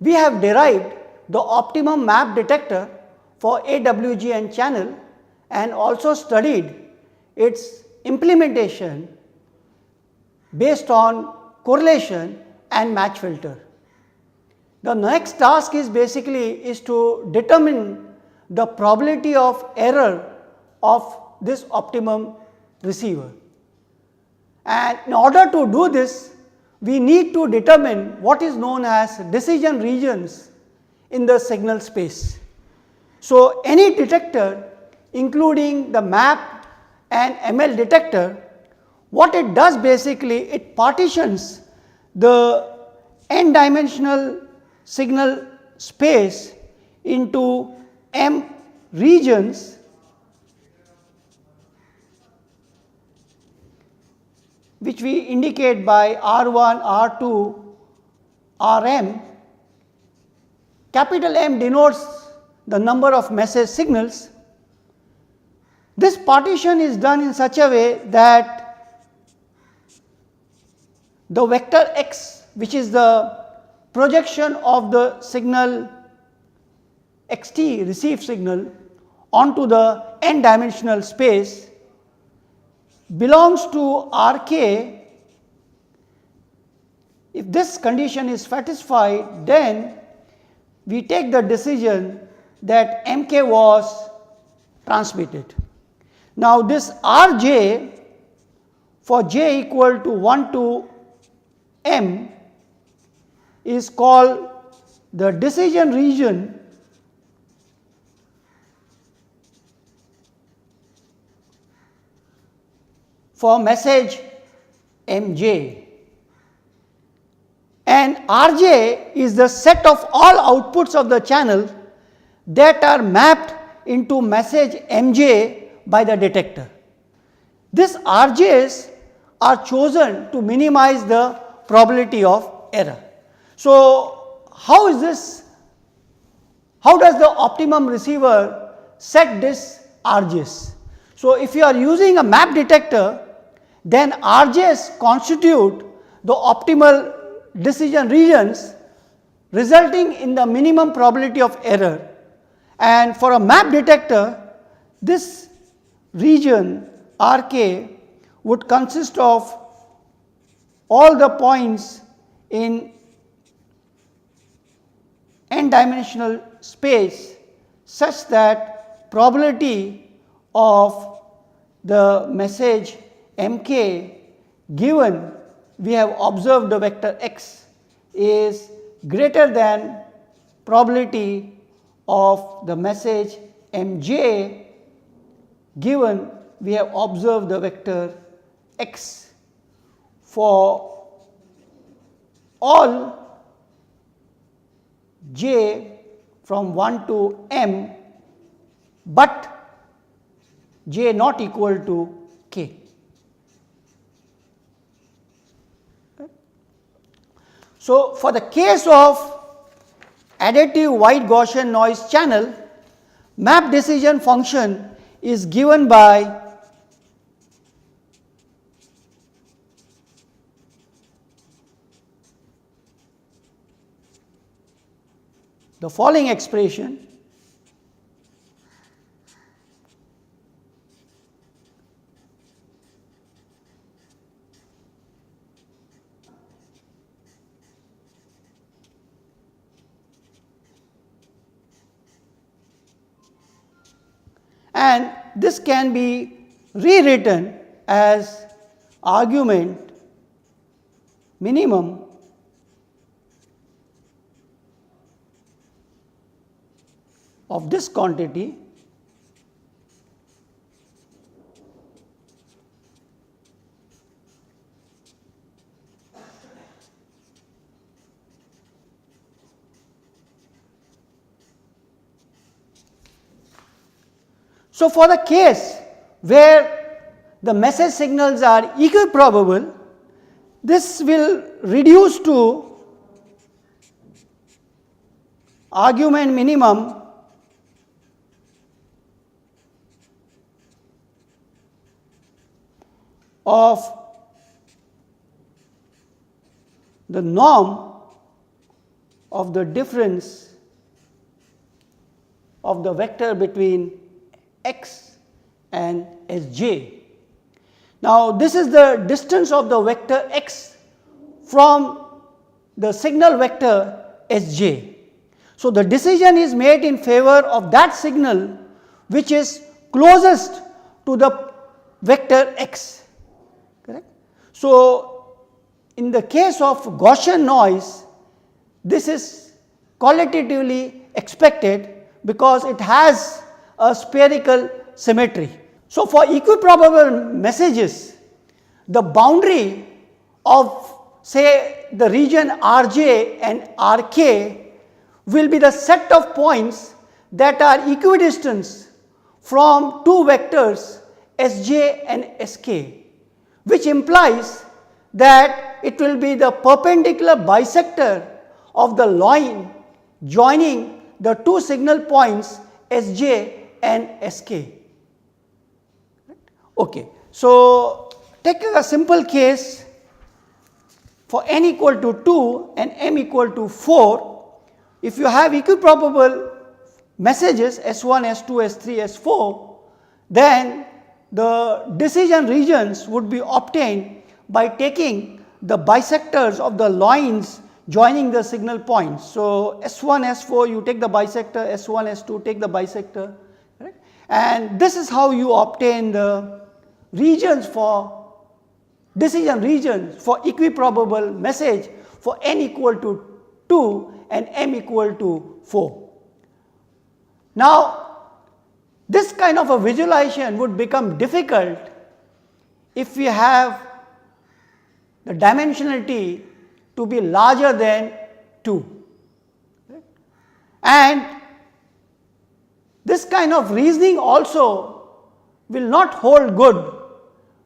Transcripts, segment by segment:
we have derived the optimum map detector for AWGN channel and also studied its implementation based on correlation and match filter. The next task is basically to determine the probability of error of this optimum receiver. And in order to do this, we need to determine what is known as decision regions in the signal space. So, any detector including the map and ML detector, what it does basically, it partitions the n dimensional signal space into m regions which we indicate by R1, R2, Rm. Capital M denotes the number of message signals. This partition is done in such a way that the vector x, which is the projection of the signal xt, received signal, onto the n dimensional space, belongs to Rk. If this condition is satisfied, then we take the decision that Mk was transmitted. Now, this Rj for j equal to 1 to m is called the decision region for message Mj, and Rj is the set of all outputs of the channel that are mapped into message Mj by the detector. These Rj's are chosen to minimize the probability of error. So, how is this? How does the optimum receiver set this Rj's? So, if you are using a map detector, then Rj's constitute the optimal decision regions resulting in the minimum probability of error, and for a map detector this region Rk would consist of all the points in n dimensional space such that probability of the message Mk given we have observed the vector x is greater than probability of the message Mj given we have observed the vector x for all j from 1 to m, but j not equal to k. So, for the case of additive wide Gaussian noise channel, map decision function is given by the following expression. And this can be rewritten as argument minimum of this quantity So, for the case where the message signals are equiprobable, this will reduce to argument minimum of the norm of the difference of the vector between x and Sj. Now, this is the distance of the vector x from the signal vector Sj. So, the decision is made in favor of that signal which is closest to the vector x, correct. So, in the case of Gaussian noise, this is qualitatively expected because it has a spherical symmetry. So, for equiprobable messages, the boundary of say the region Rj and Rk will be the set of points that are equidistant from two vectors Sj and Sk, which implies that it will be the perpendicular bisector of the line joining the two signal points Sj and Sk. Okay. So, take a simple case for n equal to 2 and m equal to 4. If you have equiprobable messages S1, S2, S3, S4, then the decision regions would be obtained by taking the bisectors of the lines joining the signal points. So, S1, S4 you take the bisector, S1, S2 take the bisector, right? And this is how you obtain the regions for decision regions for equiprobable message for n equal to 2 and m equal to 4. Now, this kind of a visualization would become difficult if we have the dimensionality to be larger than 2. And this kind of reasoning also will not hold good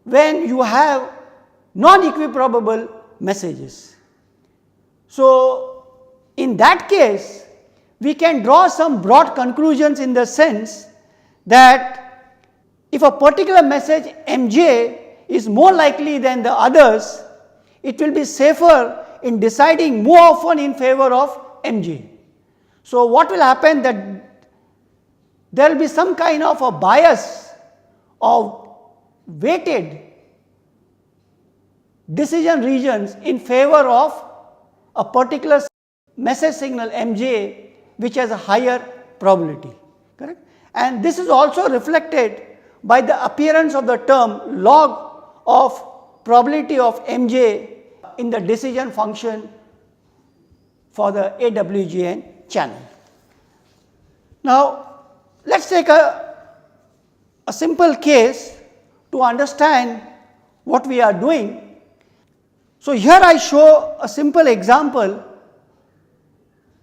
when you have non-equiprobable messages. So, in that case, we can draw some broad conclusions in the sense that if a particular message Mj is more likely than the others, it will be safer in deciding more often in favor of Mj. So, what will happen that there will be some kind of a bias of weighted decision regions in favor of a particular message signal Mj which has a higher probability, correct. And this is also reflected by the appearance of the term log of probability of Mj in the decision function for the AWGN channel. Now, let us take a simple case to understand what we are doing. So, here I show a simple example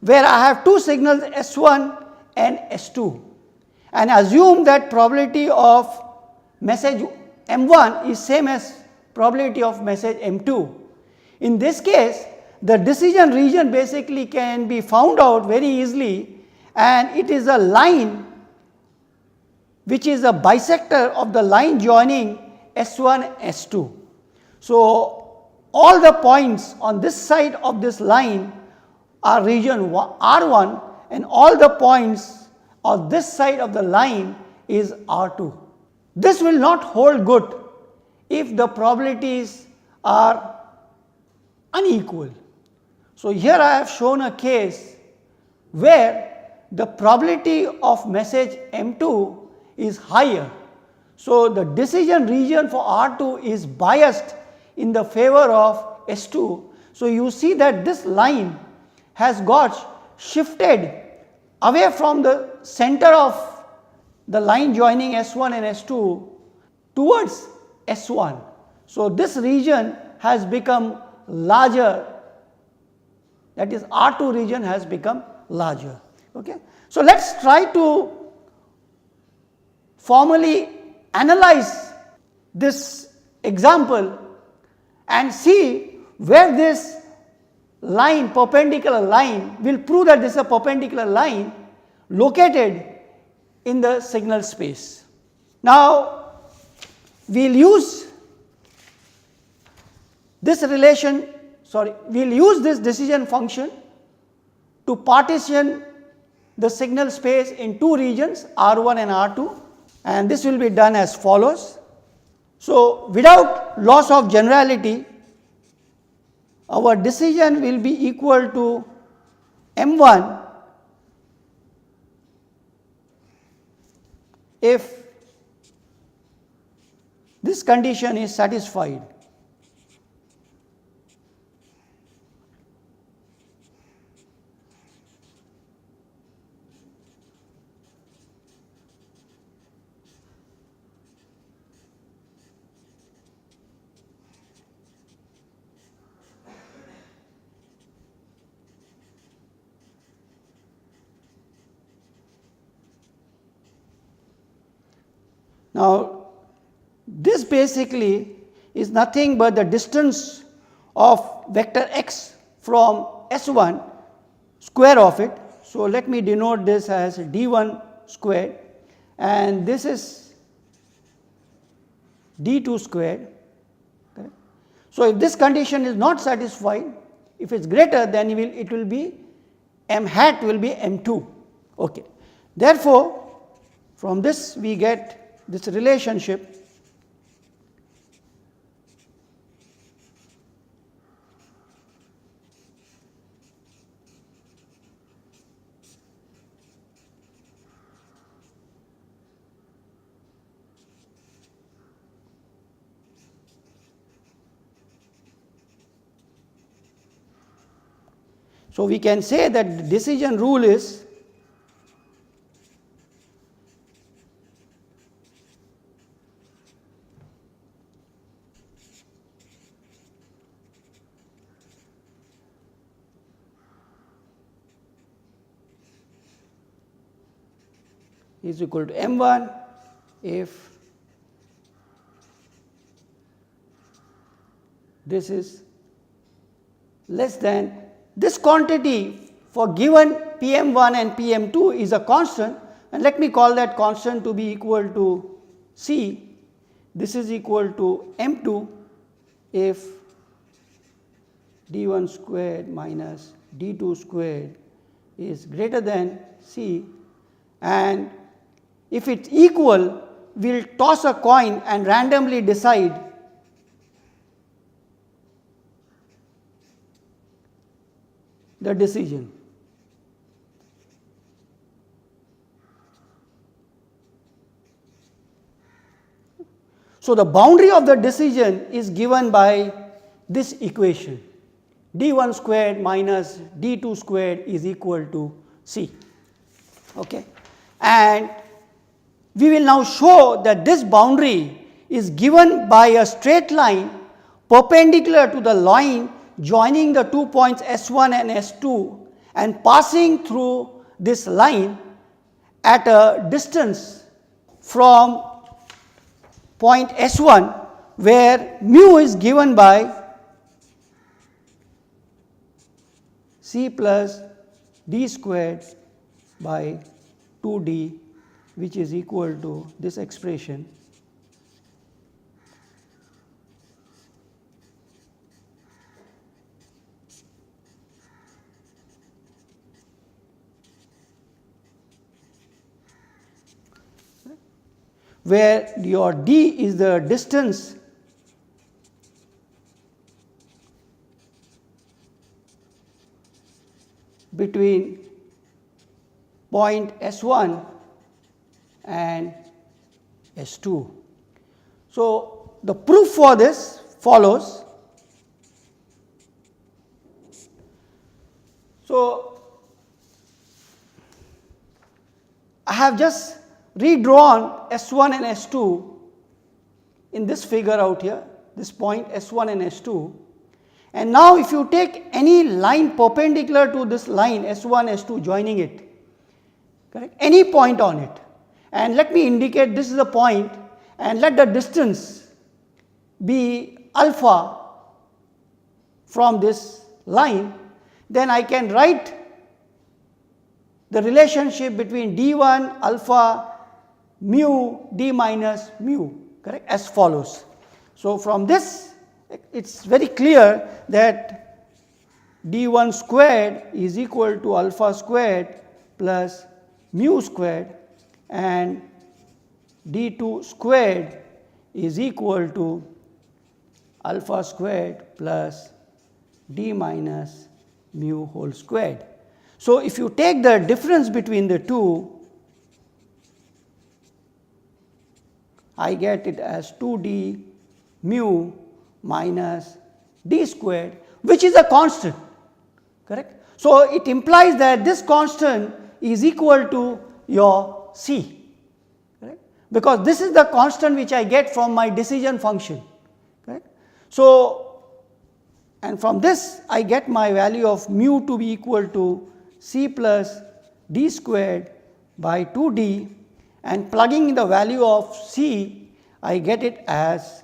where I have two signals S1 and S2 and assume that probability of message M1 is same as probability of message M2. In this case, the decision region basically can be found out very easily, and it is a line which is a bisector of the line joining S1 S2. So, all the points on this side of this line are region R1 and all the points on this side of the line is R2. This will not hold good if the probabilities are unequal. So, here I have shown a case where the probability of message M2 is higher. So, the decision region for R2 is biased in the favor of S2. So, you see that this line has got shifted away from the center of the line joining S1 and S2 towards S1. So, this region has become larger, that is R2 region has become larger. Okay. So, let us try to formally analyze this example and see where this line, perpendicular line, will prove that this is a perpendicular line located in the signal space. Now, we will use this relation, we will use this decision function to partition the signal space in two regions R1 and R2, and this will be done as follows. So, without loss of generality, our decision will be equal to M1 if this condition is satisfied. Now, this basically is nothing but the distance of vector x from S1, square of it. So, let me denote this as d1 squared, and this is d2 squared. Okay. So, if this condition is not satisfied, if it is greater, then it will be m hat will be m2. Okay. Therefore, from this we get this relationship So, we can say that the decision rule is equal to M1 if this is less than this quantity for given PM1 and PM2 is a constant, and let me call that constant to be equal to C. This is equal to M2 if D1 squared minus D2 squared is greater than C, and if it's equal, we will toss a coin and randomly decide the decision. So, the boundary of the decision is given by this equation, d1 squared minus d2 squared is equal to C. Okay. And we will now show that this boundary is given by a straight line perpendicular to the line joining the 2 points S1 and S2 and passing through this line at a distance from point S1, where mu is given by C plus d squared by 2d, which is equal to this expression. Where your d is the distance between point S1 and S2. So, the proof for this follows. So, I have just redrawn S1 and S2 in this figure out here, this point S1 and S2, and now if you take any line perpendicular to this line S1, S2 joining it, correct, any point on it, and let me indicate this is a point and let the distance be alpha from this line, then I can write the relationship between d1 alpha mu d minus mu, correct, as follows. So, from this it is very clear that d1 squared is equal to alpha squared plus mu squared, and d2 squared is equal to alpha squared plus d minus mu whole squared. So, if you take the difference between the two, I get it as 2d mu minus d squared, which is a constant, correct. So, it implies that this constant is equal to your C, correct, because this is the constant which I get from my decision function, correct. So, and from this I get my value of mu to be equal to C plus d squared by 2d, and plugging in the value of C, I get it as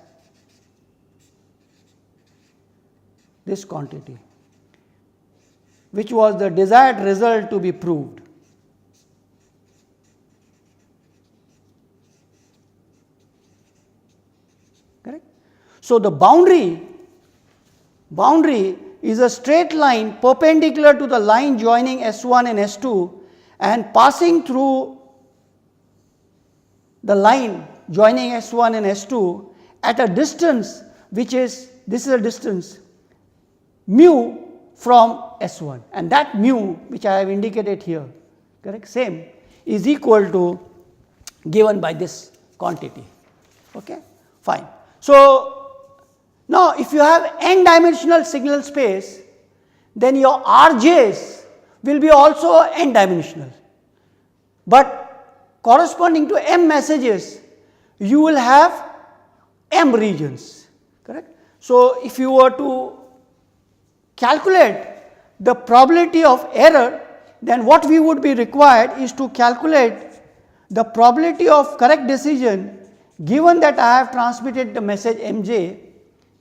this quantity, which was the desired result to be proved. Correct? So, the boundary is a straight line perpendicular to the line joining S1 and S2 and passing through the line joining S1 and S2 at a distance which is, this is a distance mu from S1, and that mu which I have indicated here, correct, same, is equal to given by this quantity, okay, fine. So, now if you have n dimensional signal space, then your RJs will be also n dimensional, but corresponding to m messages you will have m regions, correct. So, if you were to calculate the probability of error, then what we would be required is to calculate the probability of correct decision given that I have transmitted the message mj,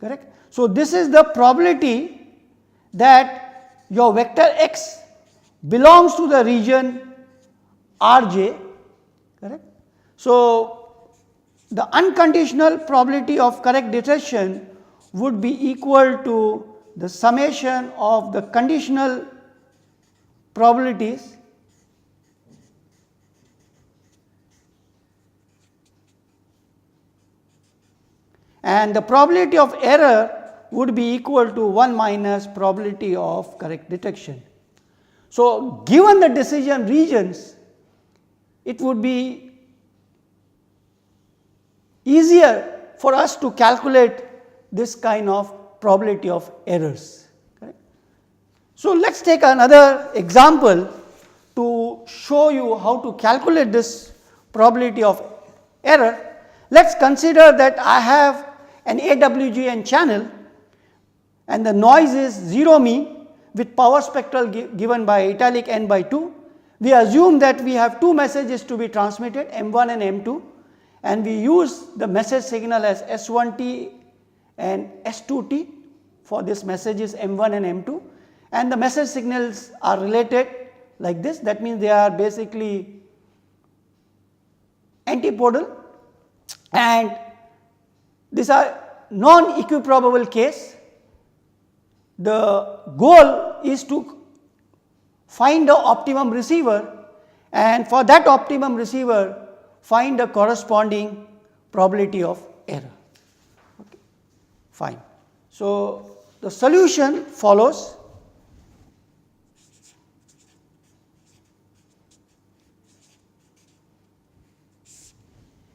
correct. So, this is the probability that your vector x belongs to the region Rj, correct. So, the unconditional probability of correct detection would be equal to the summation of the conditional probabilities and the probability of error would be equal to 1 minus probability of correct detection. So, given the decision regions, it would be easier for us to calculate this kind of probability of errors, correct. So, let us take another example to show you how to calculate this probability of error. Let us consider that I have an AWGN channel and the noise is 0 mean with power spectral given by italic n by 2. We assume that we have two messages to be transmitted, M1 and M2, and we use the message signal as S1T and S2T for this messages M1 and M2, and the message signals are related like this. That means they are basically antipodal, and these are non-equiprobable case. The goal is to find the optimum receiver, and for that optimum receiver find the corresponding probability of error, okay. Fine. So, the solution follows.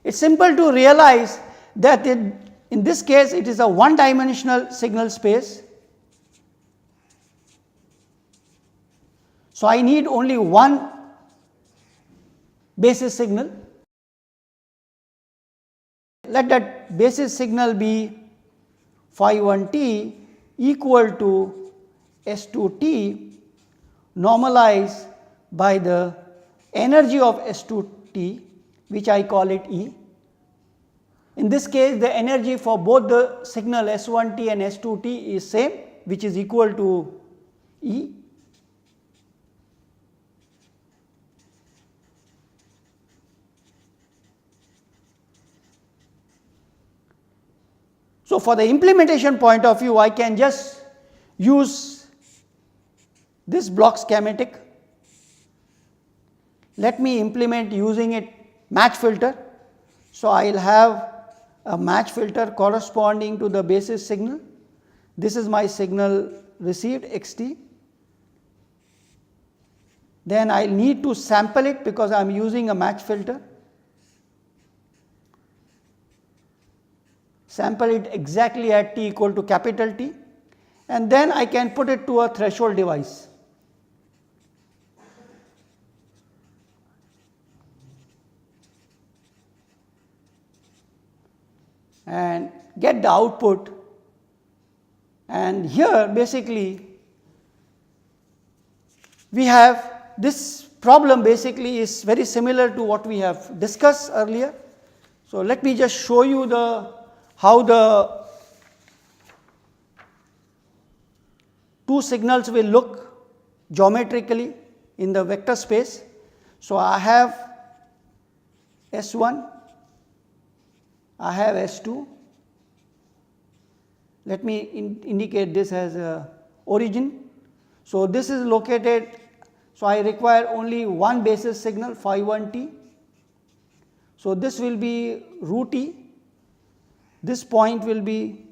It is simple to realize that in this case it is a one dimensional signal space. So, I need only one basis signal. Let that basis signal be phi 1 t equal to S2 t normalized by the energy of S2 t, which I call it E. In this case, the energy for both the signal S1 t and S2 t is same, which is equal to E. So, for the implementation point of view, I can just use this block schematic. Let me implement using it match filter. So, I will have a match filter corresponding to the basis signal. This is my signal received xt. Then I will need to sample it because I am using a match filter. Sample it exactly at t equal to capital T, and then I can put it to a threshold device. And get the output, and here basically we have this problem basically is very similar to what we have discussed earlier. So, let me just show you how the two signals will look geometrically in the vector space. So, I have S1, I have S2. Let me indicate this as a origin. So, this is located, so I require only one basis signal phi 1 t. So, this will be root e, this point will be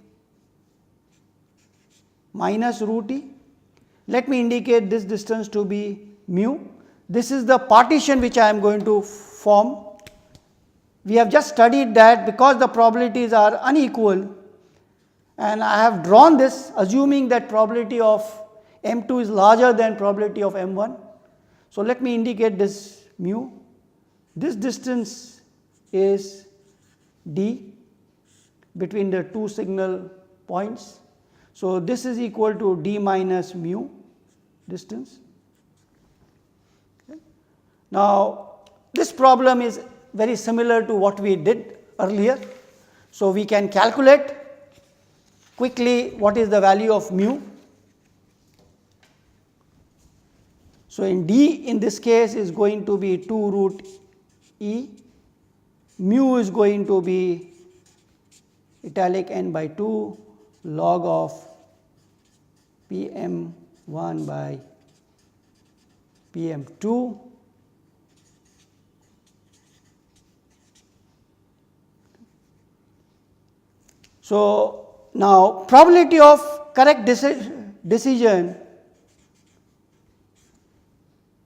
minus root e. Let me indicate this distance to be mu. This is the partition which I am going to form. We have just studied that because the probabilities are unequal, and I have drawn this assuming that probability of M2 is larger than probability of M1. So, let me indicate this mu. This distance is d between the two signal points. So, this is equal to d minus mu distance. Okay. Now, this problem is very similar to what we did earlier. So, we can calculate quickly what is the value of mu. So, in d in this case is going to be 2 root e, mu is going to be italic n by 2 log of Pm1 by Pm2. So, now probability of correct decision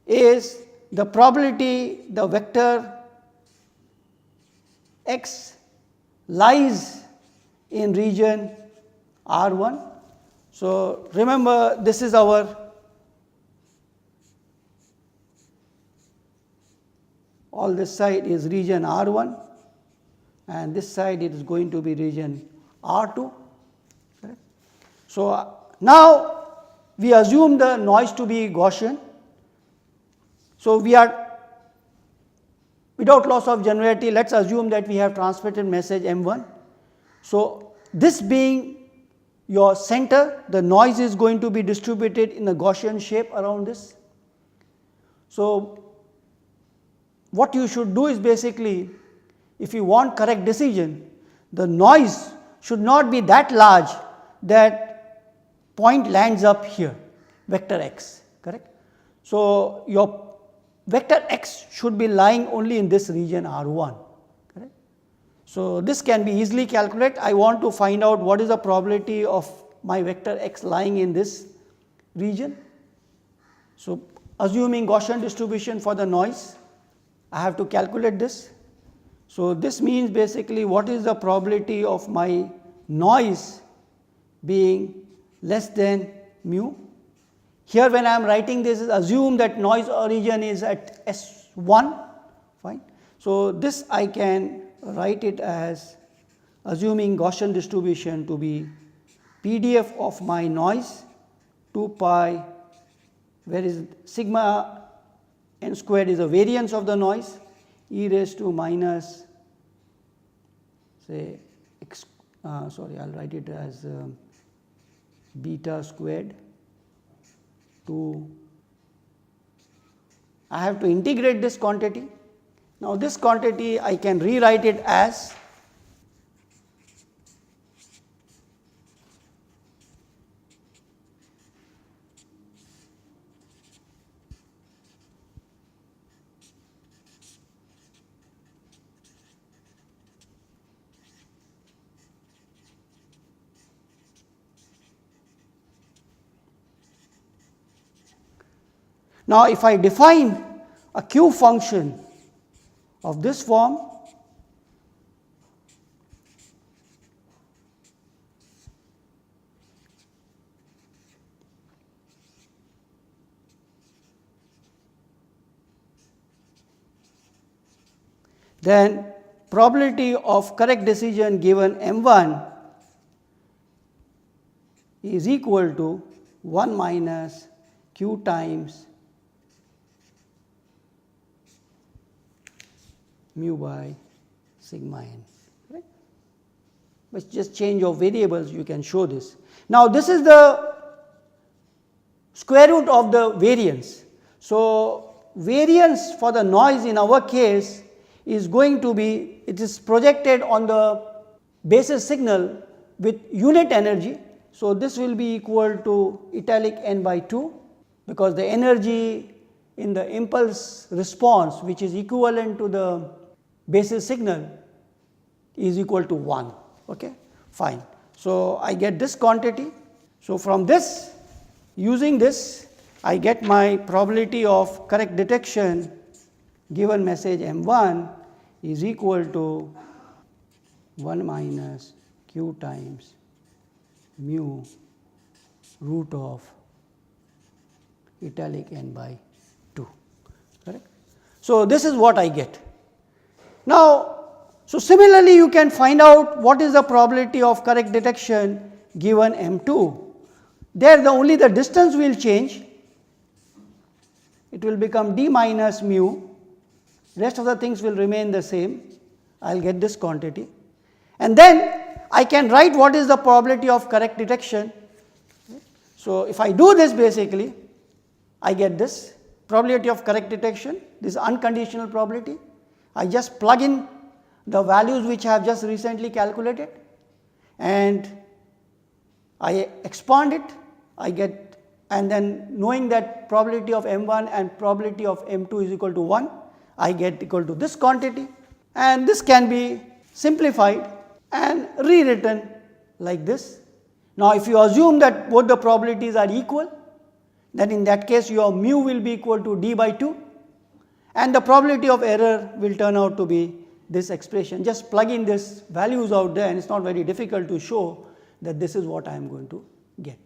is the probability the vector x lies in region R1. So, remember this is our all this side is region R1 and this side it is going to be region R2. Correct? So, now we assume the noise to be Gaussian. So, we are without loss of generality, let us assume that we have transmitted message M1. So, this being your center, the noise is going to be distributed in a Gaussian shape around this. So, what you should do is basically, if you want correct decision, the noise should not be that large that point lands up here, vector x, correct. So, your vector x should be lying only in this region R1, correct. So, this can be easily calculated. I want to find out what is the probability of my vector x lying in this region. So, assuming Gaussian distribution for the noise, I have to calculate this. So, this means basically what is the probability of my noise being less than mu. Here when I am writing this, assume that noise origin is at S1, fine. So, this I can write it as assuming Gaussian distribution to be PDF of my noise 2 pi, where is sigma n squared is a variance of the noise, e raised to minus say x, sorry, I will write it as beta squared to, I have to integrate this quantity. Now, this quantity I can rewrite it as Now, if I define a Q function of this form, then probability of correct decision given M1 is equal to 1 minus Q times mu by sigma n, right? With just change of variables you can show this. Now, this is the square root of the variance. So, variance for the noise in our case is going to be, it is projected on the basis signal with unit energy. So, this will be equal to italic n by 2, because the energy in the impulse response, which is equivalent to the basis signal, is equal to 1. Okay, fine. So, I get this quantity. So, from this, using this, I get my probability of correct detection given message M1 is equal to 1 minus Q times mu root of italic n by 2, correct. So, this is what I get. Now, so similarly you can find out what is the probability of correct detection given M2. There only the distance will change, it will become d minus mu, rest of the things will remain the same. I will get this quantity, and then I can write what is the probability of correct detection. So, if I do this, basically I get this probability of correct detection, this unconditional probability. I just plug in the values which I have just recently calculated and I expand it, I get, and then knowing that probability of M1 and probability of M2 is equal to 1, I get equal to this quantity, and this can be simplified and rewritten like this. Now, if you assume that both the probabilities are equal, then in that case your mu will be equal to d by 2 and the probability of error will turn out to be this expression. Just plug in these values out there and it is not very difficult to show that this is what I am going to get,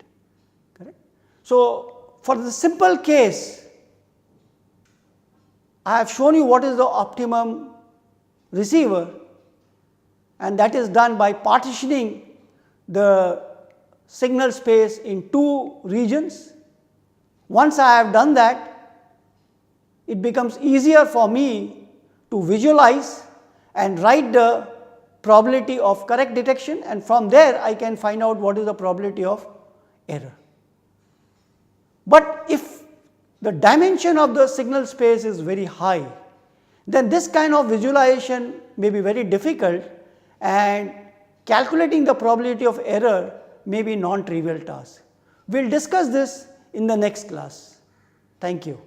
correct. So, for the simple case, I have shown you what is the optimum receiver, and that is done by partitioning the signal space in two regions. Once I have done that, it becomes easier for me to visualize and write the probability of correct detection, and from there I can find out what is the probability of error. But if the dimension of the signal space is very high, then this kind of visualization may be very difficult and calculating the probability of error may be non-trivial task. We will discuss this in the next class. Thank you.